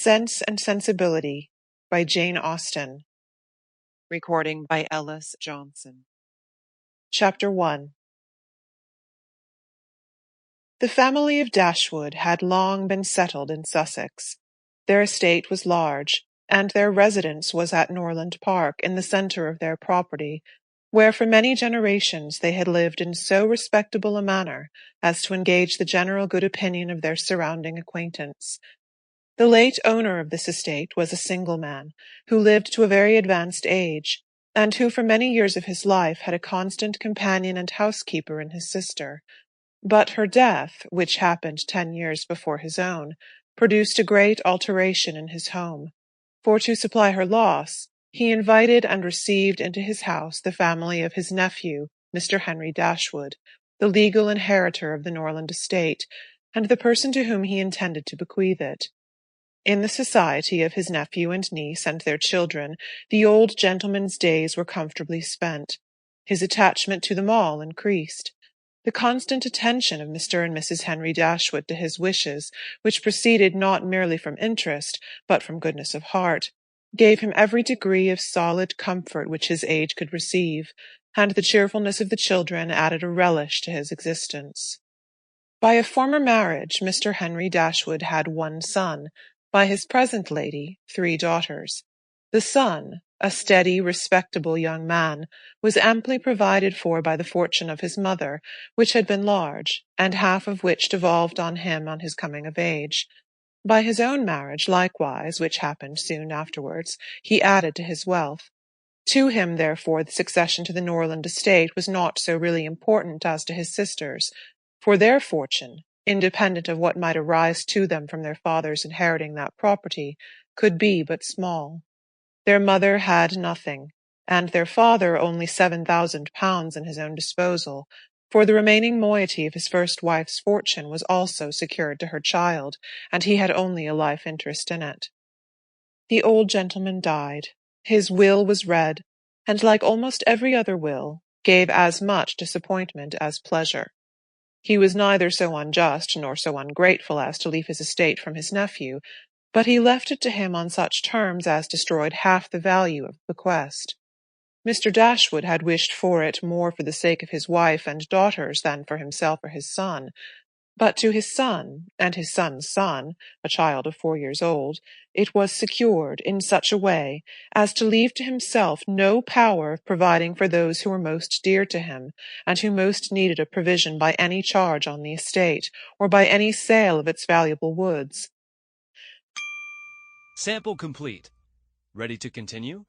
Sense and Sensibility by Jane Austen. Recording by Ellis Johnson. Chapter 1. The family of Dashwood had long been settled in Sussex. Their estate was large, and their residence was at Norland Park, in the centre of their property, where for many generations they had lived in so respectable a manner as to engage the general good opinion of their surrounding acquaintance. The late owner of this estate was a single man, who lived to a very advanced age, and who for many years of his life had a constant companion and housekeeper in his sister. But her death, which happened 10 years before his own, produced a great alteration in his home, for to supply her loss, he invited and received into his house the family of his nephew, Mr. Henry Dashwood, the legal inheritor of the Norland estate, and the person to whom he intended to bequeath it. In the society of his nephew and niece and their children, the old gentleman's days were comfortably spent. His attachment to them all increased. The constant attention of Mr. and Mrs. Henry Dashwood to his wishes, which proceeded not merely from interest, but from goodness of heart, gave him every degree of solid comfort which his age could receive, and the cheerfulness of the children added a relish to his existence. By a former marriage, Mr. Henry Dashwood had one son, by his present lady 3 daughters. The son, a steady, respectable young man, was amply provided for by the fortune of his mother, which had been large, and half of which devolved on him on his coming of age. By his own marriage, likewise, which happened soon afterwards, he added to his wealth. To him, therefore, the succession to the Norland estate was not so really important as to his sisters, for their fortune, independent of what might arise to them from their fathers inheriting that property, could be but small. Their mother had nothing, and their father only £7,000 in his own disposal, for the remaining moiety of his first wife's fortune was also secured to her child, and he had only a life interest in it. The old gentleman died. His will was read, and like almost every other will, gave as much disappointment as pleasure. He was neither so unjust nor so ungrateful as to leave his estate from his nephew, but he left it to him on such terms as destroyed half the value of the bequest. Mr. Dashwood had wished for it more for the sake of his wife and daughters than for himself or his son, but to his son, and his son's son, a child of 4 years old, it was secured in such a way as to leave to himself no power of providing for those who were most dear to him, and who most needed a provision by any charge on the estate, or by any sale of its valuable woods. Sample complete. Ready to continue?